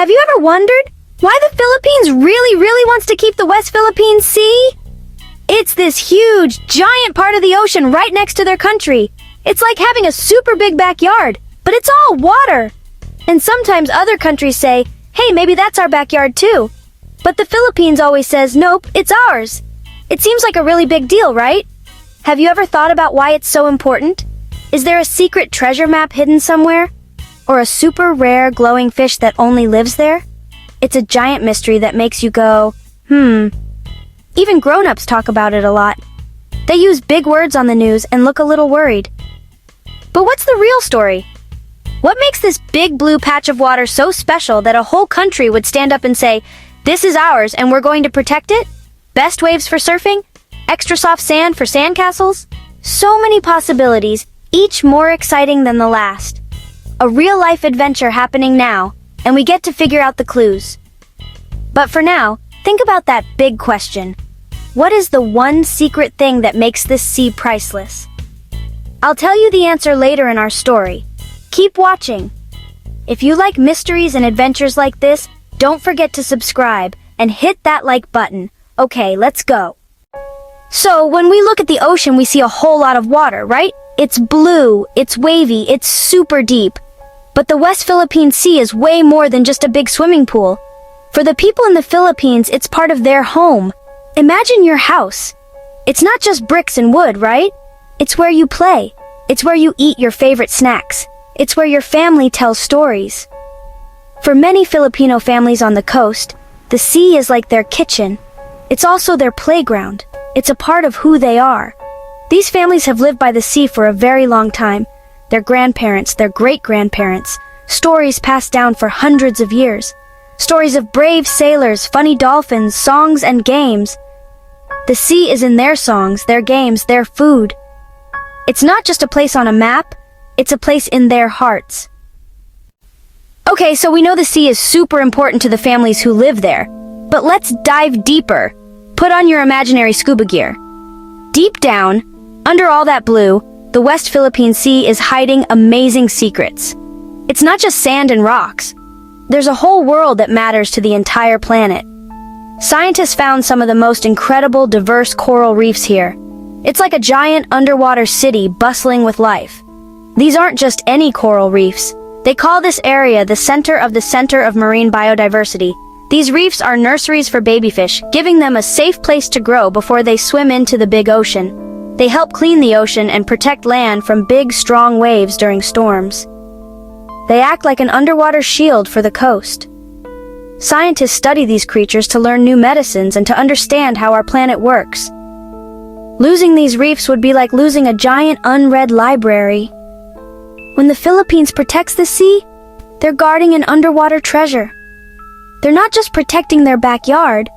Have you ever wondered why the Philippines really wants to keep the West Philippine Sea? It's this huge, giant part of the ocean right next to their country. It's like having a super big backyard, but it's all water. And sometimes other countries say, hey, maybe that's our backyard too. But the Philippines always says, nope, it's ours. It seems like a really big deal, right? Have you ever thought about why it's so important? Is there a secret treasure map hidden somewhere? Or a super rare glowing fish that only lives there? It's a giant mystery that makes you go, Even grown-ups talk about it a lot. They use big words on the news and look a little worried. But what's the real story? What makes this big blue patch of water so special that a whole country would stand up and say, this is ours and we're going to protect it? Best waves for surfing? Extra soft sand for sandcastles? So many possibilities, each more exciting than the last. A real-life adventure happening now, and we get to figure out the clues. But for now, think about that big question. What is the one secret thing that makes this sea priceless? I'll tell you the answer later in our story. Keep watching. If you like mysteries and adventures like this, don't forget to subscribe and hit that like button. Okay, let's go. So, when we look at the ocean, we see a whole lot of water, right? It's blue, it's wavy, it's super deep. But the West Philippine Sea is way more than just a big swimming pool. For the people in the Philippines, it's part of their home. Imagine your house. It's not just bricks and wood, right? It's where you play. It's where you eat your favorite snacks. It's where your family tells stories. For many Filipino families on the coast, the sea is like their kitchen. It's also their playground. It's a part of who they are. These families have lived by the sea for a very long time. Their grandparents, their great-grandparents, stories passed down for hundreds of years. Stories of brave sailors, funny dolphins, songs and games. The sea is in their songs, their games, their food. It's not just a place on a map, it's a place in their hearts. Okay, so we know the sea is super important to the families who live there. But let's dive deeper. Put on your imaginary scuba gear. Deep down, under all that blue, the West Philippine Sea is hiding amazing secrets. It's not just sand and rocks. There's a whole world that matters to the entire planet. Scientists found some of the most incredible, diverse coral reefs here. It's like a giant underwater city bustling with life. These aren't just any coral reefs. They call this area the center of marine biodiversity. These reefs are nurseries for babyfish, giving them a safe place to grow before they swim into the big ocean. They help clean the ocean and protect land from big, strong waves during storms. They act like an underwater shield for the coast. Scientists study these creatures to learn new medicines and to understand how our planet works. Losing these reefs would be like losing a giant unread library. When the Philippines protects the sea, they're guarding an underwater treasure. They're not just protecting their backyard,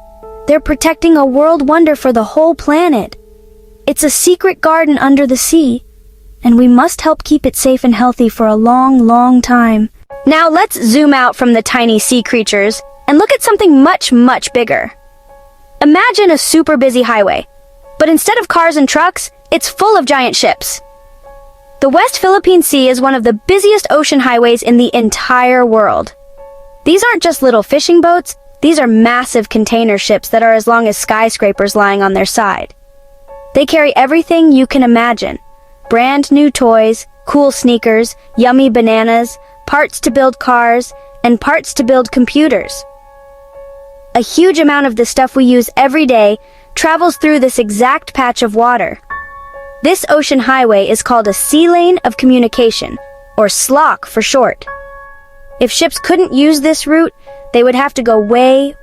they're protecting a world wonder for the whole planet. It's a secret garden under the sea, and we must help keep it safe and healthy for a long time. Now let's zoom out from the tiny sea creatures and look at something much bigger. Imagine a super busy highway, but instead of cars and trucks, it's full of giant ships. The West Philippine Sea is one of the busiest ocean highways in the entire world. These aren't just little fishing boats, these are massive container ships that are as long as skyscrapers lying on their side. They carry everything you can imagine. Brand new toys, cool sneakers, yummy bananas, parts to build cars, and parts to build computers. A huge amount of the stuff we use every day travels through this exact patch of water. This ocean highway is called a sea lane of communication, or SLOC for short. If ships couldn't use this route, they would have to go way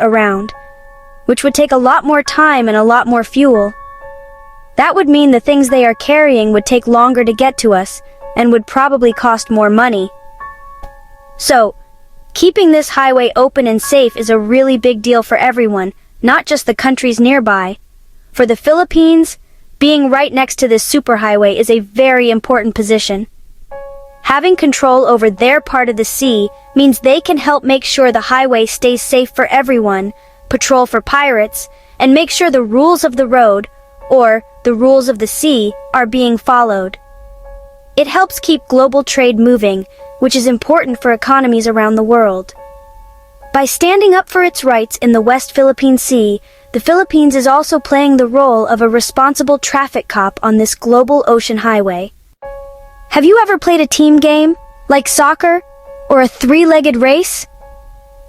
around, which would take a lot more time and a lot more fuel. That would mean the things they are carrying would take longer to get to us, and would probably cost more money. So, keeping this highway open and safe is a really big deal for everyone, not just the countries nearby. For the Philippines, being right next to this superhighway is a very important position. Having control over their part of the sea means they can help make sure the highway stays safe for everyone, patrol for pirates, and make sure the rules of the road, or the rules of the sea, are being followed. It helps keep global trade moving, which is important for economies around the world. By standing up for its rights in the West Philippine Sea, the Philippines is also playing the role of a responsible traffic cop on this global ocean highway. Have you ever played a team game, like soccer, or a three-legged race?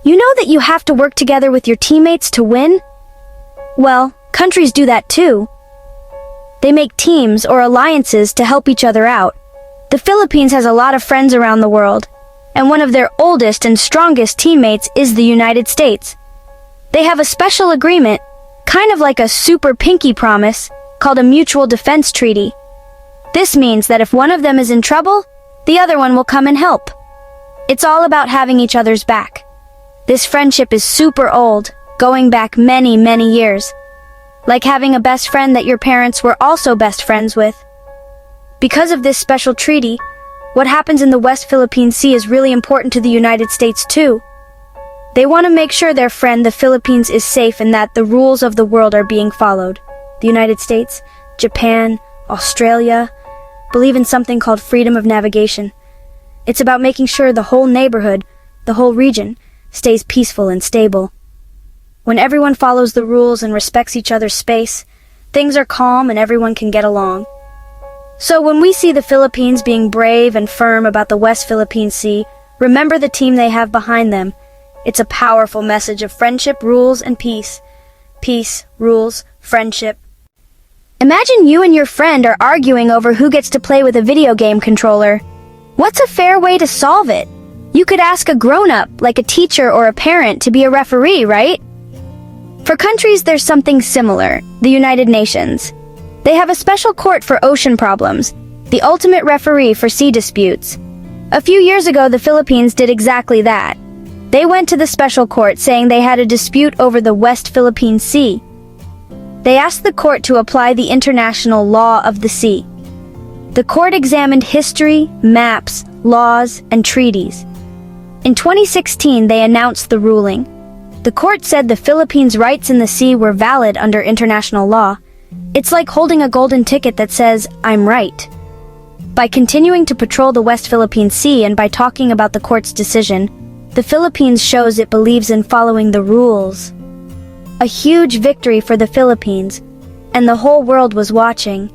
You know that you have to work together with your teammates to win? Well, countries do that too. They make teams or alliances to help each other out. The Philippines has a lot of friends around the world, and one of their oldest and strongest teammates is the United States. They have a special agreement, kind of like a super pinky promise, called a mutual defense treaty. This means that if one of them is in trouble, the other one will come and help. It's all about having each other's back. This friendship is super old, going back many, many years. Like having a best friend that your parents were also best friends with. Because of this special treaty, what happens in the West Philippine Sea is really important to the United States too. They want to make sure their friend, the Philippines, is safe and that the rules of the world are being followed. The United States, Japan, Australia, believe in something called freedom of navigation. It's about making sure the whole neighborhood, the whole region, stays peaceful and stable. When everyone follows the rules and respects each other's space, things are calm and everyone can get along. So when we see the Philippines being brave and firm about the West Philippine Sea, remember the team they have behind them. It's a powerful message of friendship, rules, and peace. Peace, rules, friendship. Imagine you and your friend are arguing over who gets to play with a video game controller. What's a fair way to solve it? You could ask a grown-up, like a teacher or a parent, to be a referee, right? For countries, there's something similar, the United Nations. They have a special court for ocean problems, the ultimate referee for sea disputes. A few years ago, the Philippines did exactly that. They went to the special court saying they had a dispute over the West Philippine Sea. They asked the court to apply the international law of the sea. The court examined history, maps, laws, and treaties. In 2016, they announced the ruling. The court said the Philippines' rights in the sea were valid under international law. It's like holding a golden ticket that says, "I'm right." By continuing to patrol the West Philippine Sea and by talking about the court's decision, the Philippines shows it believes in following the rules. A huge victory for the Philippines, and the whole world was watching.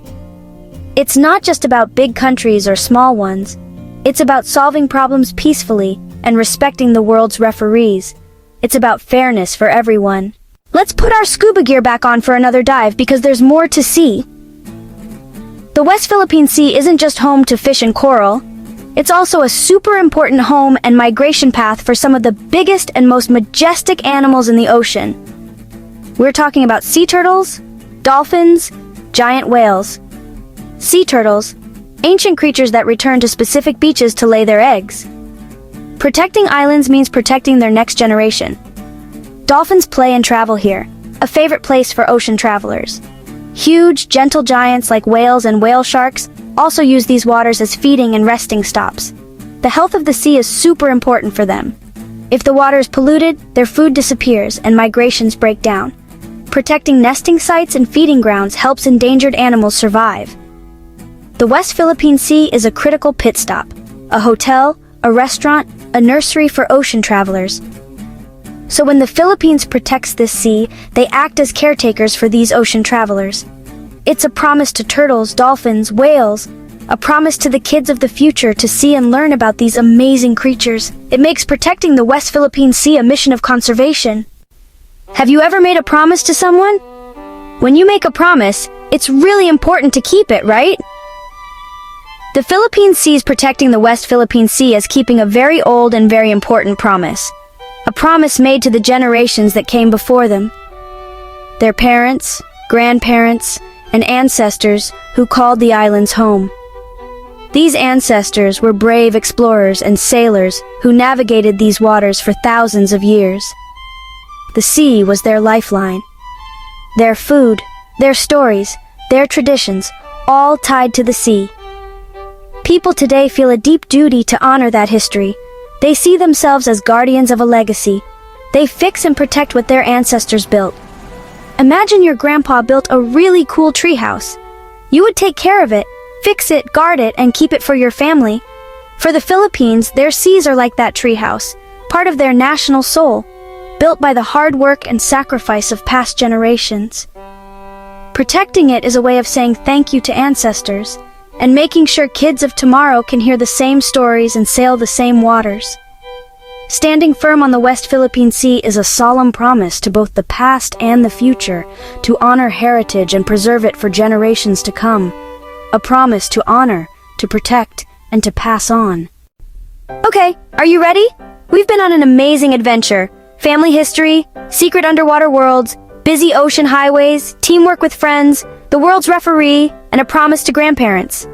It's not just about big countries or small ones. It's about solving problems peacefully and respecting the world's referees. It's about fairness for everyone. Let's put our scuba gear back on for another dive because there's more to see. The West Philippine Sea isn't just home to fish and coral. It's also a super important home and migration path for some of the biggest and most majestic animals in the ocean. We're talking about sea turtles, dolphins, giant whales. Sea turtles, ancient creatures that return to specific beaches to lay their eggs. Protecting islands means protecting their next generation. Dolphins play and travel here, a favorite place for ocean travelers. Huge, gentle giants like whales and whale sharks also use these waters as feeding and resting stops. The health of the sea is super important for them. If the water is polluted, their food disappears and migrations break down. Protecting nesting sites and feeding grounds helps endangered animals survive. The West Philippine Sea is a critical pit stop, a hotel, a restaurant, a nursery for ocean travelers. So when the Philippines protects this sea, they act as caretakers for these ocean travelers. It's a promise to turtles, dolphins, whales, a promise to the kids of the future to see and learn about these amazing creatures. It makes protecting the West Philippine Sea a mission of conservation. Have you ever made a promise to someone? When you make a promise, it's really important to keep it, right? The Philippines sees protecting the West Philippine Sea as keeping a very old and very important promise. A promise made to the generations that came before them. Their parents, grandparents, and ancestors who called the islands home. These ancestors were brave explorers and sailors who navigated these waters for thousands of years. The sea was their lifeline. Their food, their stories, their traditions, all tied to the sea. People today feel a deep duty to honor that history. They see themselves as guardians of a legacy. They fix and protect what their ancestors built. Imagine your grandpa built a really cool treehouse. You would take care of it, fix it, guard it, and keep it for your family. For the Philippines, their seas are like that treehouse, part of their national soul. built by the hard work and sacrifice of past generations. Protecting it is a way of saying thank you to ancestors, and making sure kids of tomorrow can hear the same stories and sail the same waters. Standing firm on the West Philippine Sea is a solemn promise to both the past and the future to honor heritage and preserve it for generations to come. A promise to honor, to protect, and to pass on. Okay, are you ready? We've been on an amazing adventure. Family history, secret underwater worlds, busy ocean highways, teamwork with friends, the world's referee, and a promise to grandparents.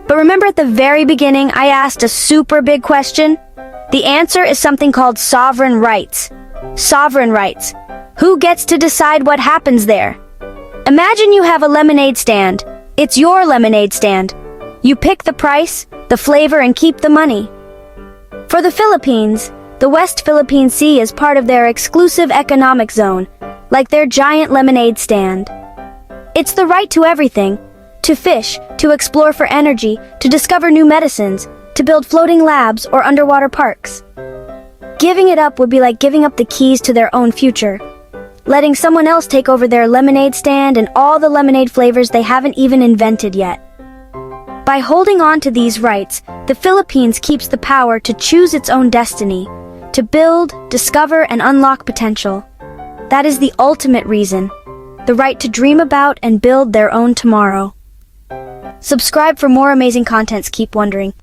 But remember at the very beginning I asked a super big question? The answer is something called sovereign rights. Sovereign rights. Who gets to decide what happens there? Imagine you have a lemonade stand. It's your lemonade stand. You pick the price, the flavor, and keep the money. For the Philippines, the West Philippine Sea is part of their exclusive economic zone, like their giant lemonade stand. It's the right to everything. To fish, to explore for energy, to discover new medicines, to build floating labs or underwater parks. Giving it up would be like giving up the keys to their own future, letting someone else take over their lemonade stand and all the lemonade flavors they haven't even invented yet. By holding on to these rights, the Philippines keeps the power to choose its own destiny, to build, discover, and unlock potential. That is the ultimate reason, the right to dream about and build their own tomorrow. Subscribe for more amazing contents. Keep wondering.